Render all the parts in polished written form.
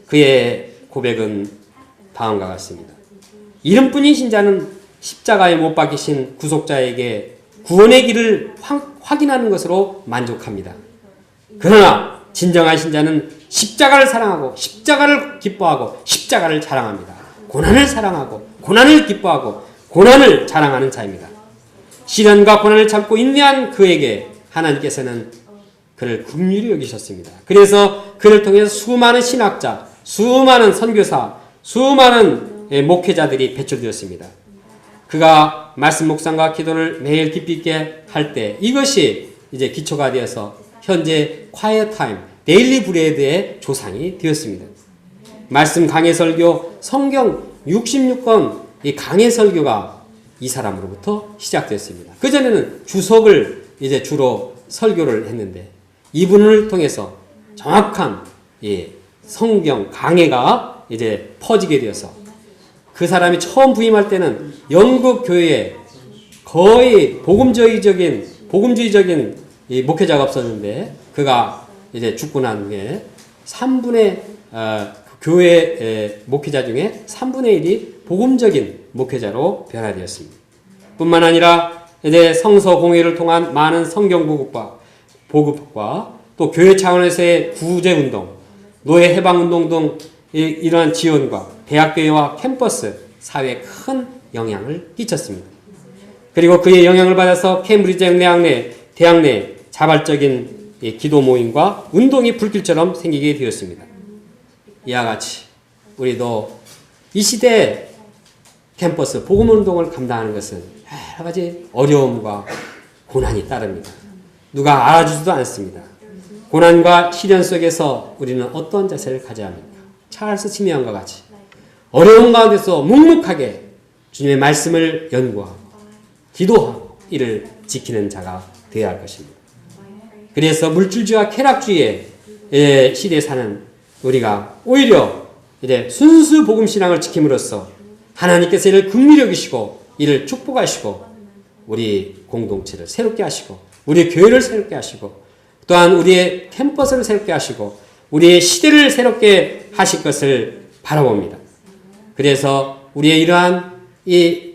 그의 고백은 다음과 같습니다. 이름뿐이신 자는 십자가에 못 박히신 구속자에게 구원의 길을 확인하는 것으로 만족합니다. 그러나 진정하신 자는 십자가를 사랑하고 십자가를 기뻐하고 십자가를 자랑합니다. 고난을 사랑하고 고난을 기뻐하고 고난을 자랑하는 자입니다. 시련과 고난을 참고 인내한 그에게 하나님께서는 그를 긍휼히 여기셨습니다. 그래서 그를 통해서 수많은 신학자, 수많은 선교사, 수많은 목회자들이 배출되었습니다. 그가 말씀 묵상과 기도를 매일 깊이 있게 할 때 이것이 이제 기초가 되어서 현재 quiet time, 데일리 브레드의 조상이 되었습니다. 말씀 강해 설교, 성경 66권 이 강해 설교가 이 사람으로부터 시작됐습니다. 그전에는 주석을 이제 주로 설교를 했는데 이분을 통해서 정확한 성경 강해가 이제 퍼지게 되어서 그 사람이 처음 부임할 때는 영국 교회에 거의 복음주의적인 이 목회자가 없었는데 그가 이제 죽고 난 후에 3분의 교회 목회자 중에 3분의 1이 복음적인 목회자로 변화되었습니다. 뿐만 아니라 이제 성서 공회를 통한 많은 성경 보급과 또 교회 차원에서의 구제 운동, 노예 해방 운동 등 이러한 지원과 대학교회와 캠퍼스 사회에 큰 영향을 끼쳤습니다. 그리고 그의 영향을 받아서 케임브리지 대학 내 자발적인 기도 모임과 운동이 불길처럼 생기게 되었습니다. 이와 같이 우리도 이 시대 캠퍼스 복음 운동을 감당하는 것은 여러 가지 어려움과 고난이 따릅니다. 누가 알아주지도 않습니다. 고난과 시련 속에서 우리는 어떤 자세를 가져야 합니까? 찰스 스미언과 같이 어려운 가운데서 묵묵하게 주님의 말씀을 연구하고 기도하고 이를 지키는 자가 되어야 할 것입니다. 그래서 물질주의와 쾌락주의의 시대에 사는 우리가 오히려 이제 순수 복음신앙을 지킴으로써 하나님께서 이를 긍휼히 여기시고 이를 축복하시고 우리 공동체를 새롭게 하시고 우리 교회를 새롭게 하시고 또한 우리의 캠퍼스를 새롭게 하시고 우리의 시대를 새롭게 하실 것을 바라봅니다. 그래서 우리의 이러한 이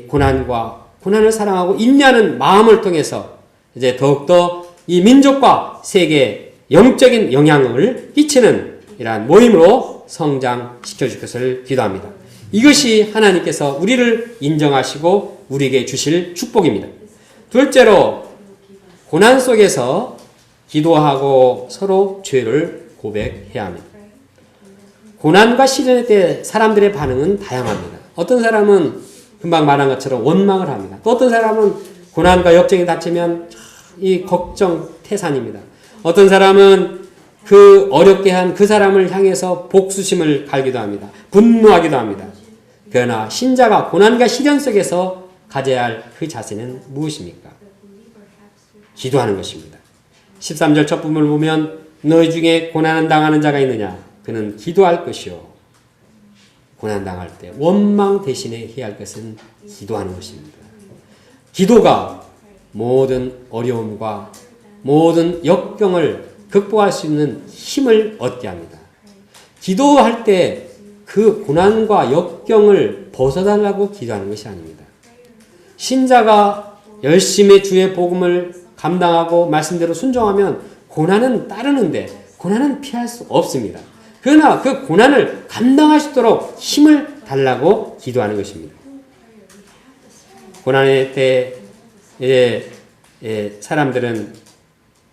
고난을 사랑하고 인내하는 마음을 통해서 이제 더욱더 이 민족과 세계에 영적인 영향을 끼치는 이러한 모임으로 성장시켜 줄 것을 기도합니다. 이것이 하나님께서 우리를 인정하시고 우리에게 주실 축복입니다. 둘째로 고난 속에서 기도하고 서로 죄를 고백해야 합니다. 고난과 시련의 때 사람들의 반응은 다양합니다. 어떤 사람은 금방 말한 것처럼 원망을 합니다. 또 어떤 사람은 고난과 역정이 닥치면 이 걱정 태산입니다. 어떤 사람은 그 어렵게 한 그 사람을 향해서 복수심을 갈기도 합니다. 분노하기도 합니다. 그러나 신자가 고난과 시련 속에서 가져야 할 그 자세는 무엇입니까? 기도하는 것입니다. 13절 첫 부분을 보면 너희 중에 고난을 당하는 자가 있느냐? 그는 기도할 것이요. 고난당할 때 원망 대신에 해야 할 것은 기도하는 것입니다. 기도가 모든 어려움과 모든 역경을 극복할 수 있는 힘을 얻게 합니다. 기도할 때 그 고난과 역경을 벗어달라고 기도하는 것이 아닙니다. 신자가 열심히 주의 복음을 감당하고 말씀대로 순종하면 고난은 따르는데 고난은 피할 수 없습니다. 그러나 그 고난을 감당할 수 있도록 힘을 달라고 기도하는 것입니다. 고난의 때 사람들은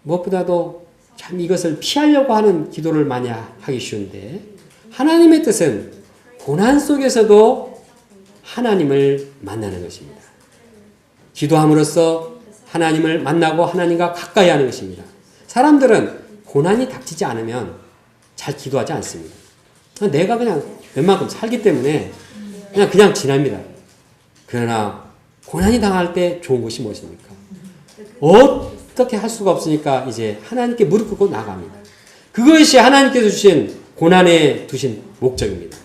무엇보다도 참 이것을 피하려고 하는 기도를 많이 하기 쉬운데 하나님의 뜻은 고난 속에서도 하나님을 만나는 것입니다. 기도함으로써 하나님을 만나고 하나님과 가까이 하는 것입니다. 사람들은 고난이 닥치지 않으면 잘 기도하지 않습니다. 내가 그냥 웬만큼 살기 때문에 그냥 지납니다. 그러나 고난이 당할 때 좋은 것이 무엇입니까? 어떻게 할 수가 없으니까 이제 하나님께 무릎 꿇고 나갑니다. 그것이 하나님께서 주신 고난에 두신 목적입니다.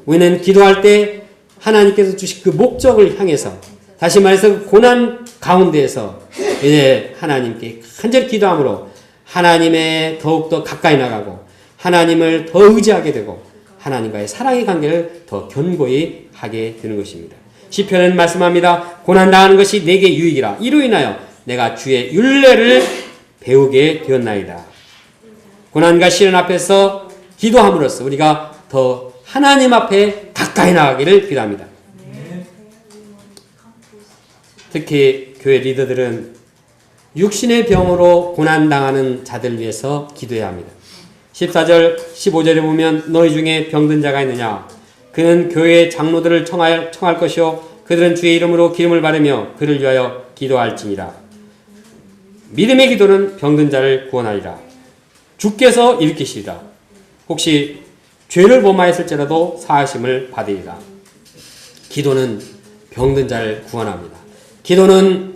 우리는 기도할 때 하나님께서 주신 그 목적을 향해서 다시 말해서 그 고난 가운데에서 이제 하나님께 간절히 기도함으로 하나님의 더욱더 가까이 나가고 하나님을 더 의지하게 되고 하나님과의 사랑의 관계를 더 견고히 하게 되는 것입니다. 시편은 말씀합니다. 고난당하는 것이 내게 유익이라. 이로 인하여 내가 주의 율례를 배우게 되었나이다. 고난과 시련 앞에서 기도함으로써 우리가 더 하나님 앞에 가까이 나가기를 기도합니다. 특히 교회 리더들은 육신의 병으로 고난당하는 자들 위해서 기도해야 합니다. 14절, 15절에 보면 너희 중에 병든 자가 있느냐? 그는 교회의 장로들을 청할 것이요 그들은 주의 이름으로 기름을 바르며 그를 위하여 기도할지니라. 믿음의 기도는 병든 자를 구원하리라. 주께서 일으키시리라. 혹시 죄를 범하였을지라도 사하심을 받으리라. 기도는 병든 자를 구원합니다. 기도는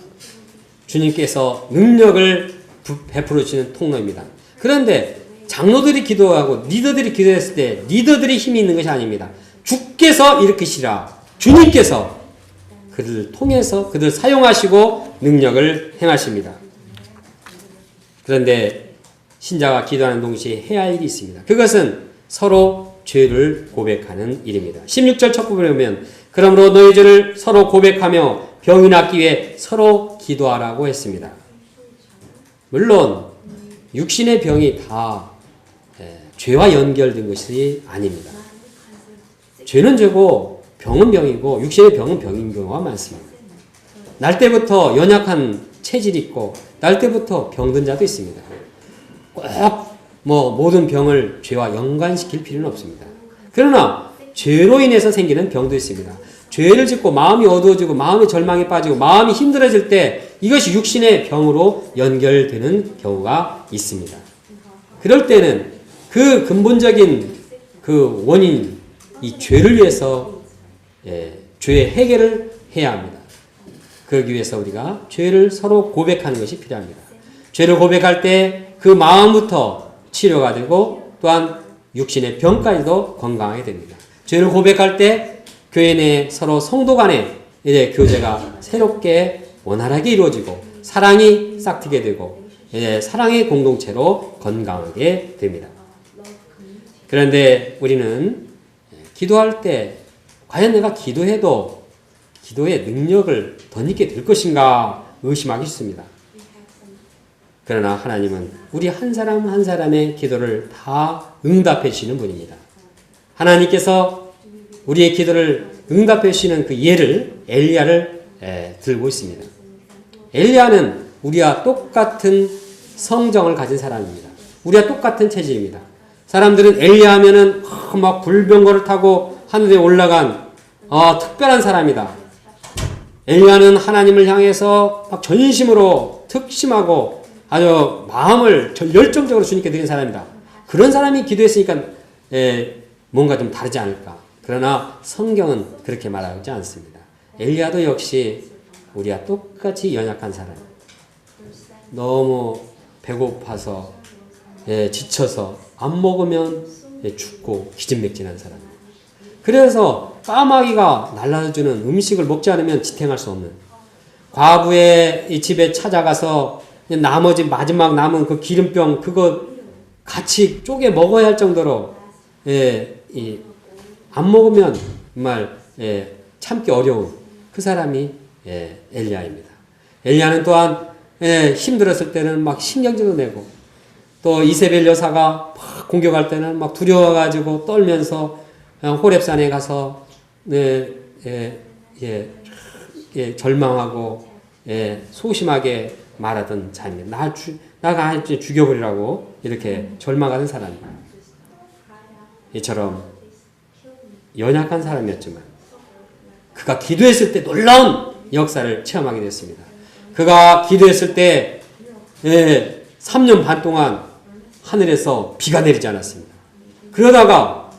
주님께서 능력을 베풀어 주시는 통로입니다. 그런데 장로들이 기도하고 리더들이 기도했을 때 리더들이 힘이 있는 것이 아닙니다. 주께서 일으키시라. 주님께서 그들을 통해서 그들을 사용하시고 능력을 행하십니다. 그런데 신자가 기도하는 동시에 해야 할 일이 있습니다. 그것은 서로 죄를 고백하는 일입니다. 16절 첫 부분에 보면 그러므로 너희 죄를 서로 고백하며 병이 낫기 위해 서로 기도하라고 했습니다. 물론 육신의 병이 다 죄와 연결된 것이 아닙니다. 죄는 죄고 병은 병이고 육신의 병은 병인 경우가 많습니다. 날 때부터 연약한 체질이 있고 날 때부터 병든 자도 있습니다. 꼭 모든 병을 죄와 연관시킬 필요는 없습니다. 그러나 죄로 인해서 생기는 병도 있습니다. 죄를 짓고 마음이 어두워지고 마음의 절망에 빠지고 마음이 힘들어질 때 이것이 육신의 병으로 연결되는 경우가 있습니다. 그럴 때는 그 근본적인 그 원인, 이 죄를 위해서 죄의 해결을 해야 합니다. 그러기 위해서 우리가 죄를 서로 고백하는 것이 필요합니다. 죄를 고백할 때 그 마음부터 치료가 되고 또한 육신의 병까지도 건강하게 됩니다. 죄를 고백할 때 교회 내 서로 성도 간의 교제가 새롭게 원활하게 이루어지고 사랑이 싹트게 되고 사랑의 공동체로 건강하게 됩니다. 그런데 우리는 기도할 때 과연 내가 기도해도 기도의 능력을 덧입게 될 것인가 의심하기 쉽습니다. 그러나 하나님은 우리 한 사람 한 사람의 기도를 다 응답해 주시는 분입니다. 하나님께서 우리의 기도를 응답해 주시는 그 예를 엘리야를 들고 있습니다. 엘리야는 우리와 똑같은 성정을 가진 사람입니다. 우리와 똑같은 체질입니다. 사람들은 엘리야 하면은 막 불병거를 타고 하늘에 올라간 특별한 사람이다. 엘리야는 하나님을 향해서 막 전심으로 특심하고 아주 마음을 열정적으로 주님께 드린 사람이다. 그런 사람이 기도했으니까 뭔가 좀 다르지 않을까. 그러나 성경은 그렇게 말하지 않습니다. 엘리야도 역시 우리와 똑같이 연약한 사람. 너무 배고파서 지쳐서 안 먹으면 죽고 기진맥진한 사람. 그래서 까마귀가 날라주는 음식을 먹지 않으면 지탱할 수 없는 과부의 이 집에 찾아가서 나머지 마지막 남은 그 기름병 그거 같이 쪼개 먹어야 할 정도로 안 먹으면 정말 참기 어려운 그 사람이 엘리야입니다. 엘리야는 또한 힘들었을 때는 막 신경질도 내고 또 이세벨 여사가 막 공격할 때는 막 두려워가지고 떨면서 호렙산에 가서 절망하고 소심하게 말하던 자입니다. 나가 죽여버리라고 이렇게 절망하는 사람입니다. 이처럼 연약한 사람이었지만 그가 기도했을 때 놀라운 역사를 체험하게 됐습니다. 그가 기도했을 때 3년 반 동안 하늘에서 비가 내리지 않았습니다. 그러다가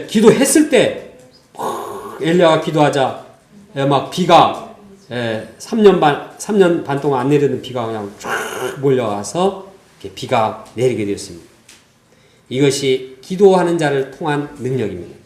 기도했을 때 엘리야가 기도하자 막 비가 3년 반 동안 안 내리는 비가 그냥 쫙 몰려와서 비가 내리게 되었습니다. 이것이 기도하는 자를 통한 능력입니다.